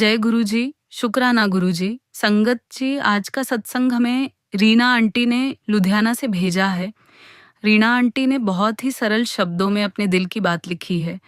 जय गुरु जी, शुक्राना गुरु जी। संगत जी, आज का सत्संग हमें रीना आंटी ने लुधियाना से भेजा है। रीना आंटी ने बहुत ही सरल शब्दों में अपने दिल की बात लिखी है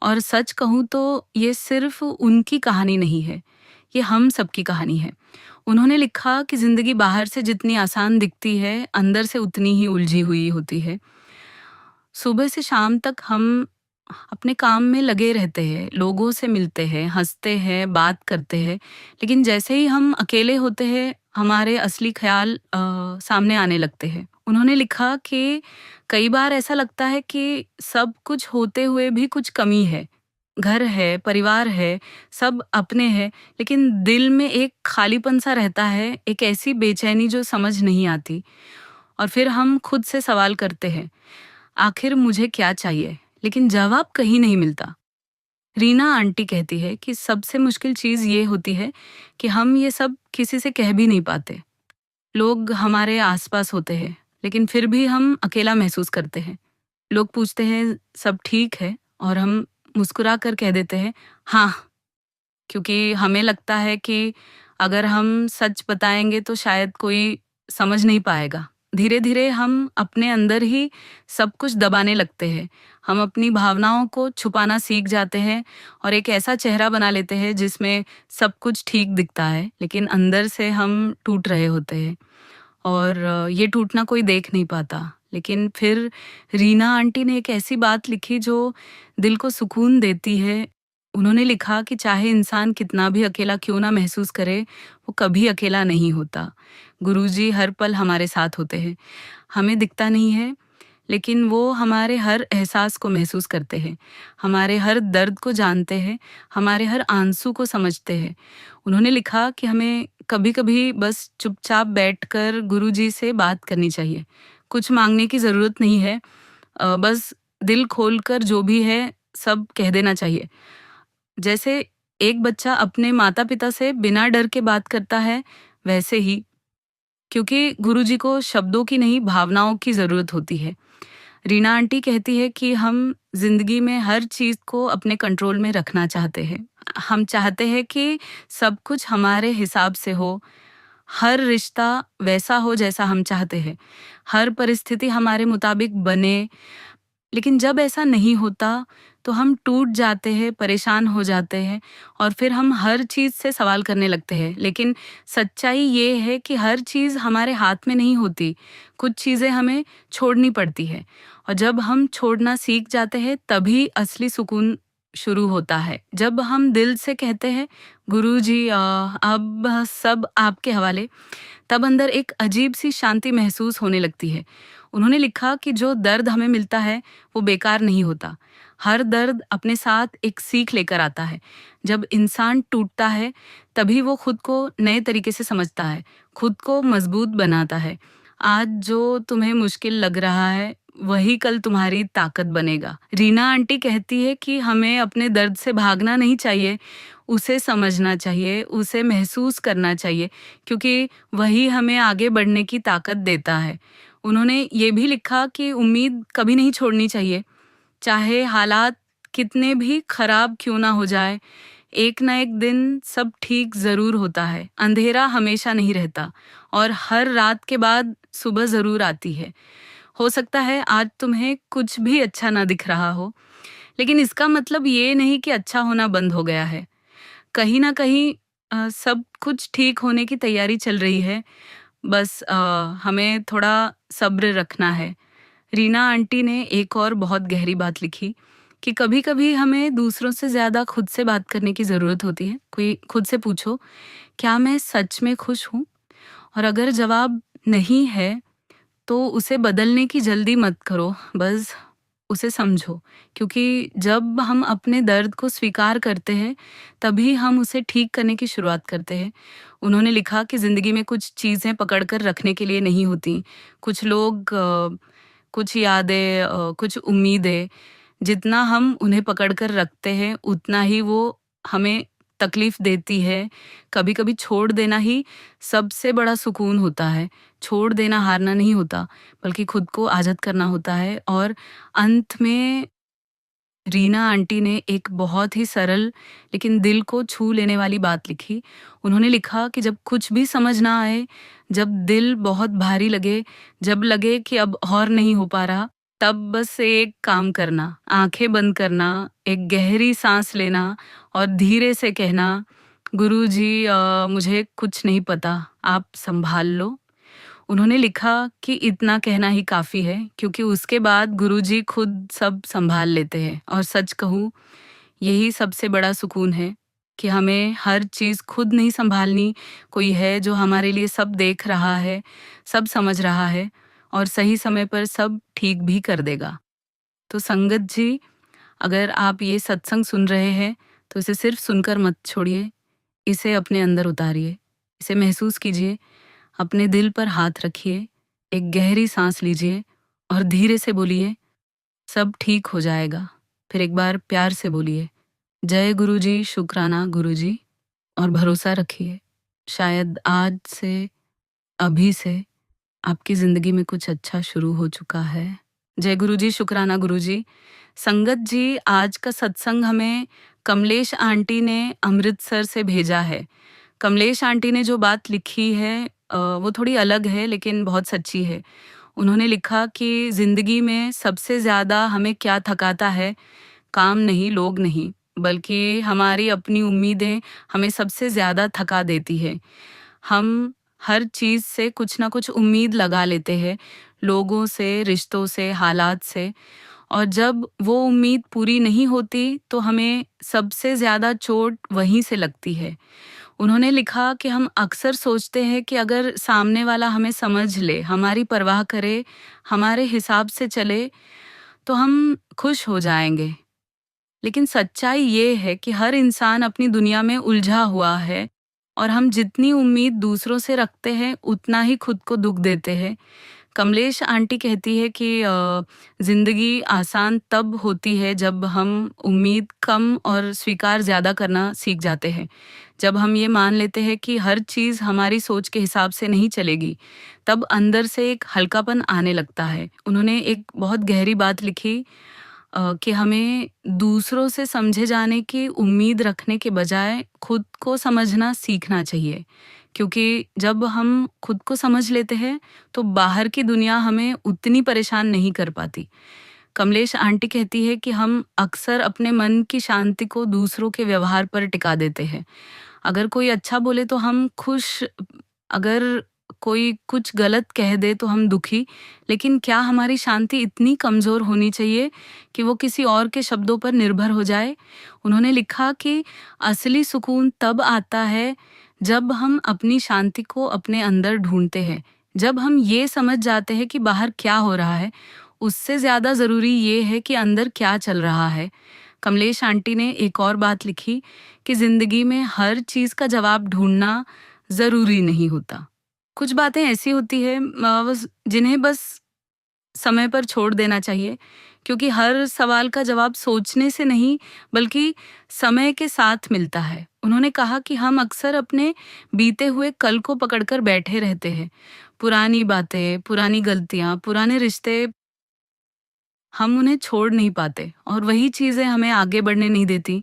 और सच कहूँ तो ये सिर्फ उनकी कहानी नहीं है, ये हम सबकी कहानी है। उन्होंने लिखा कि जिंदगी बाहर से जितनी आसान दिखती है, अंदर से उतनी ही उलझी हुई होती है। सुबह से शाम तक हम अपने काम में लगे रहते हैं, लोगों से मिलते हैं, हंसते हैं, बात करते हैं, लेकिन जैसे ही हम अकेले होते हैं, हमारे असली ख्याल सामने आने लगते हैं। उन्होंने लिखा कि कई बार ऐसा लगता है कि सब कुछ होते हुए भी कुछ कमी है। घर है, परिवार है, सब अपने हैं, लेकिन दिल में एक खालीपन सा रहता है, एक ऐसी बेचैनी जो समझ नहीं आती। और फिर हम खुद से सवाल करते हैं, आखिर मुझे क्या चाहिए? लेकिन जवाब कहीं नहीं मिलता। रीना आंटी कहती है कि सबसे मुश्किल चीज ये होती है कि हम ये सब किसी से कह भी नहीं पाते। लोग हमारे आसपास होते हैं, लेकिन फिर भी हम अकेला महसूस करते हैं। लोग पूछते हैं सब ठीक है और हम मुस्कुरा कर कह देते हैं हाँ, क्योंकि हमें लगता है कि अगर हम सच बताएंगे तो शायद कोई समझ नहीं पाएगा। धीरे धीरे हम अपने अंदर ही सब कुछ दबाने लगते हैं। हम अपनी भावनाओं को छुपाना सीख जाते हैं और एक ऐसा चेहरा बना लेते हैं जिसमें सब कुछ ठीक दिखता है, लेकिन अंदर से हम टूट रहे होते हैं। और ये टूटना कोई देख नहीं पाता। लेकिन फिर रीना आंटी ने एक ऐसी बात लिखी जो दिल को सुकून देती है। उन्होंने लिखा कि चाहे इंसान कितना भी अकेला क्यों ना महसूस करे, वो कभी अकेला नहीं होता। गुरुजी हर पल हमारे साथ होते हैं। हमें दिखता नहीं है, लेकिन वो हमारे हर एहसास को महसूस करते हैं, हमारे हर दर्द को जानते हैं, हमारे हर आंसू को समझते हैं। उन्होंने लिखा कि हमें कभी-कभी बस चुपचाप बैठकर गुरुजी से बात करनी चाहिए। कुछ मांगने की ज़रूरत नहीं है, बस दिल खोलकर जो भी है सब कह देना चाहिए। जैसे एक बच्चा अपने माता-पिता से बिना डर के बात करता है, वैसे ही, क्योंकि गुरुजी को शब्दों की नहीं भावनाओं की ज़रूरत होती है। रीना आंटी कहती है कि हम जिंदगी में हर चीज को अपने कंट्रोल में रखना चाहते हैं। हम चाहते हैं कि सब कुछ हमारे हिसाब से हो, हर रिश्ता वैसा हो जैसा हम चाहते हैं, हर परिस्थिति हमारे मुताबिक बने। लेकिन जब ऐसा नहीं होता तो हम टूट जाते हैं, परेशान हो जाते हैं और फिर हम हर चीज़ से सवाल करने लगते हैं। लेकिन सच्चाई ये है कि हर चीज़ हमारे हाथ में नहीं होती, कुछ चीज़ें हमें छोड़नी पड़ती है। और जब हम छोड़ना सीख जाते हैं तभी असली सुकून शुरू होता है। जब हम दिल से कहते हैं गुरुजी अब सब आपके हवाले, तब अंदर एक अजीब सी शांति महसूस होने लगती है। उन्होंने लिखा कि जो दर्द हमें मिलता है वो बेकार नहीं होता। हर दर्द अपने साथ एक सीख लेकर आता है। जब इंसान टूटता है तभी वो खुद को नए तरीके से समझता है, खुद को मजबूत बनाता है। आज जो तुम्हें मुश्किल लग रहा है वही कल तुम्हारी ताकत बनेगा। रीना आंटी कहती है कि हमें अपने दर्द से भागना नहीं चाहिए, उसे समझना चाहिए, उसे महसूस करना चाहिए, क्योंकि वही हमें आगे बढ़ने की ताकत देता है। उन्होंने ये भी लिखा कि उम्मीद कभी नहीं छोड़नी चाहिए, चाहे हालात कितने भी खराब क्यों ना हो जाए, एक ना एक दिन सब ठीक जरूर होता है। अंधेरा हमेशा नहीं रहता और हर रात के बाद सुबह जरूर आती है। हो सकता है आज तुम्हें कुछ भी अच्छा ना दिख रहा हो, लेकिन इसका मतलब ये नहीं कि अच्छा होना बंद हो गया है। कहीं ना कहीं सब कुछ ठीक होने की तैयारी चल रही है। बस हमें थोड़ा सब्र रखना है। रीना आंटी ने एक और बहुत गहरी बात लिखी कि कभी-कभी हमें दूसरों से ज़्यादा खुद से बात करने की ज़रूरत होती है। कोई खुद से पूछो, क्या मैं सच में खुश हूँ? और अगर जवाब नहीं है, तो उसे बदलने की जल्दी मत करो, बस उसे समझो। क्योंकि जब हम अपने दर्द को स्वीकार करते हैं, तभी हम उसे ठीक करने की शुरुआत करते हैं। उन्होंने लिखा कि ज़िंदगी में कुछ चीज़ें पकड़ कर रखने के लिए नहीं होती। कुछ लोग, कुछ यादें, कुछ उम्मीदें, जितना हम उन्हें पकड़ कर रखते हैं उतना ही वो हमें तकलीफ देती है। कभी कभी छोड़ देना ही सबसे बड़ा सुकून होता है। छोड़ देना हारना नहीं होता, बल्कि खुद को आज़ाद करना होता है। और अंत में रीना आंटी ने एक बहुत ही सरल लेकिन दिल को छू लेने वाली बात लिखी। उन्होंने लिखा कि जब कुछ भी समझ ना आए, जब दिल बहुत भारी लगे, जब लगे कि अब और नहीं हो पा रहा, तब बस एक काम करना, आंखें बंद करना, एक गहरी सांस लेना और धीरे से कहना, गुरुजी मुझे कुछ नहीं पता, आप संभाल लो। उन्होंने लिखा कि इतना कहना ही काफ़ी है, क्योंकि उसके बाद गुरुजी खुद सब संभाल लेते हैं। और सच कहूँ, यही सबसे बड़ा सुकून है कि हमें हर चीज़ खुद नहीं संभालनी, कोई है जो हमारे लिए सब देख रहा है, सब समझ रहा है और सही समय पर सब ठीक भी कर देगा। तो संगत जी, अगर आप ये सत्संग सुन रहे हैं, तो इसे सिर्फ सुनकर मत छोड़िए, इसे अपने अंदर उतारिए, इसे महसूस कीजिए, अपने दिल पर हाथ रखिए, एक गहरी सांस लीजिए और धीरे से बोलिए, सब ठीक हो जाएगा। फिर एक बार प्यार से बोलिए, जय गुरुजी, शुक्राना गुरुजी, और भरोसा रखिए, शायद आज से, अभी से आपकी जिंदगी में कुछ अच्छा शुरू हो चुका है। जय गुरुजी, शुक्राना गुरुजी। संगत जी, आज का सत्संग हमें कमलेश आंटी ने अमृतसर से भेजा है। कमलेश आंटी ने जो बात लिखी है वो थोड़ी अलग है लेकिन बहुत सच्ची है। उन्होंने लिखा कि जिंदगी में सबसे ज़्यादा हमें क्या थकाता है, काम नहीं, लोग नहीं, बल्कि हमारी अपनी उम्मीदें हमें सबसे ज़्यादा थका देती है। हम हर चीज़ से कुछ ना कुछ उम्मीद लगा लेते हैं, लोगों से, रिश्तों से, हालात से, और जब वो उम्मीद पूरी नहीं होती तो हमें सबसे ज़्यादा चोट वहीं से लगती है। उन्होंने लिखा कि हम अक्सर सोचते हैं कि अगर सामने वाला हमें समझ ले, हमारी परवाह करे, हमारे हिसाब से चले, तो हम खुश हो जाएंगे। लेकिन सच्चाई ये है कि हर इंसान अपनी दुनिया में उलझा हुआ है और हम जितनी उम्मीद दूसरों से रखते हैं, उतना ही खुद को दुख देते हैं। कमलेश आंटी कहती है कि ज़िंदगी आसान तब होती है जब हम उम्मीद कम और स्वीकार ज़्यादा करना सीख जाते हैं। जब हम ये मान लेते हैं कि हर चीज़ हमारी सोच के हिसाब से नहीं चलेगी, तब अंदर से एक हल्कापन आने लगता है। उन्होंने एक बहुत गहरी बात लिखी कि हमें दूसरों से समझे जाने की उम्मीद रखने के बजाय खुद को समझना सीखना चाहिए, क्योंकि जब हम खुद को समझ लेते हैं तो बाहर की दुनिया हमें उतनी परेशान नहीं कर पाती। कमलेश आंटी कहती है कि हम अक्सर अपने मन की शांति को दूसरों के व्यवहार पर टिका देते हैं। अगर कोई अच्छा बोले तो हम खुश, अगर कोई कुछ गलत कह दे तो हम दुखी, लेकिन क्या हमारी शांति इतनी कमज़ोर होनी चाहिए कि वो किसी और के शब्दों पर निर्भर हो जाए? उन्होंने लिखा कि असली सुकून तब आता है जब हम अपनी शांति को अपने अंदर ढूंढते हैं, जब हम ये समझ जाते हैं कि बाहर क्या हो रहा है, उससे ज़्यादा ज़रूरी ये है कि अंदर क्या चल रहा है। कमलेश आंटी ने एक और बात लिखी कि ज़िंदगी में हर चीज़ का जवाब ढूंढना ज़रूरी नहीं होता। कुछ बातें ऐसी होती है जिन्हें बस समय पर छोड़ देना चाहिए, क्योंकि हर सवाल का जवाब सोचने से नहीं बल्कि समय के साथ मिलता है। उन्होंने कहा कि हम अक्सर अपने बीते हुए कल को पकड़कर बैठे रहते हैं। पुरानी बातें, पुरानी गलतियां, पुराने रिश्ते, हम उन्हें छोड़ नहीं पाते और वही चीज़ें हमें आगे बढ़ने नहीं देती।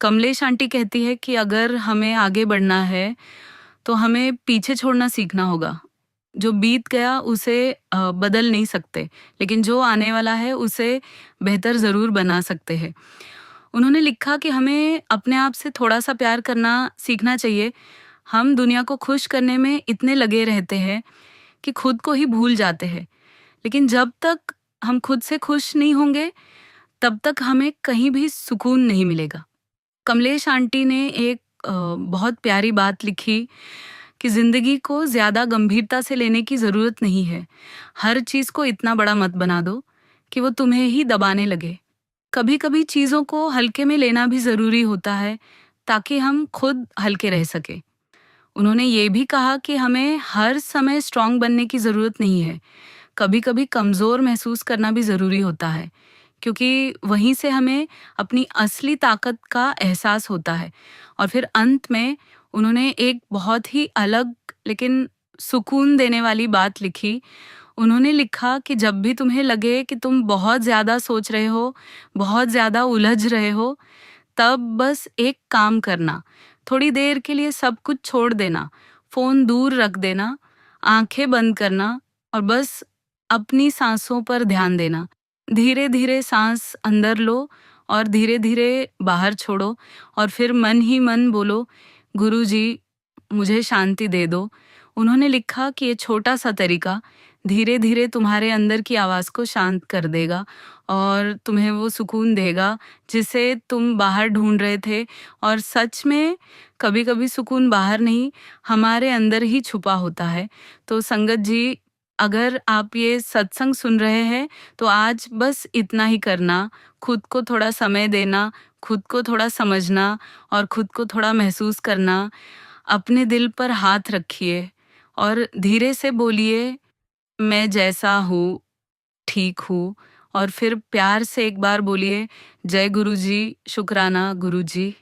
कमलेश आंटी कहती है कि अगर हमें आगे बढ़ना है तो हमें पीछे छोड़ना सीखना होगा। जो बीत गया उसे बदल नहीं सकते, लेकिन जो आने वाला है उसे बेहतर ज़रूर बना सकते हैं। उन्होंने लिखा कि हमें अपने आप से थोड़ा-सा प्यार करना सीखना चाहिए। हम दुनिया को खुश करने में इतने लगे रहते हैं कि खुद को ही भूल जाते हैं। लेकिन जब तक हम खुद से खुश नहीं होंगे, तब तक हमें कहीं भी सुकून नहीं मिलेगा। कमलेश आंटी ने एक बहुत प्यारी बात लिखी कि ज़िंदगी को ज़्यादा गंभीरता से लेने की ज़रूरत नहीं है। हर चीज़ को इतना बड़ा मत बना दो कि वो तुम्हें ही दबाने लगे। कभी-कभी चीज़ों को हल्के में लेना भी ज़रूरी होता है, ताकि हम खुद हल्के रह सके। उन्होंने ये भी कहा कि हमें हर समय स्ट्रांग बनने की ज़रूरत नहीं है। कभी-कभी कमज़ोर महसूस करना भी ज़रूरी होता है, क्योंकि वहीं से हमें अपनी असली ताकत का एहसास होता है। और फिर अंत में उन्होंने एक बहुत ही अलग लेकिन सुकून देने वाली बात लिखी। उन्होंने लिखा कि जब भी तुम्हें लगे कि तुम बहुत ज़्यादा सोच रहे हो, बहुत ज़्यादा उलझ रहे हो, तब बस एक काम करना, थोड़ी देर के लिए सब कुछ छोड़ देना, फ़ोन दूर रख देना, आँखें बंद करना और बस अपनी साँसों पर ध्यान देना। धीरे-धीरे साँस अंदर लो और धीरे-धीरे बाहर छोड़ो और फिर मन ही मन बोलो, गुरुजी, मुझे शांति दे दो। उन्होंने लिखा कि ये छोटा-सा तरीका धीरे-धीरे तुम्हारे अंदर की आवाज़ को शांत कर देगा और तुम्हें वो सुकून देगा जिसे तुम बाहर ढूँढ रहे थे। और सच में कभी-कभी सुकून बाहर नहीं, हमारे अंदर ही छुपा होता है। तो संगत जी, अगर आप ये सत्संग सुन रहे हैं, तो आज बस इतना ही करना, खुद को थोड़ा समय देना, खुद को थोड़ा समझना और खुद को थोड़ा महसूस करना। अपने दिल पर हाथ रखिए और धीरे से बोलिए, मैं जैसा हूँ, ठीक हूँ। और फिर प्यार से एक बार बोलिए, जय गुरुजी, शुक्राना गुरुजी।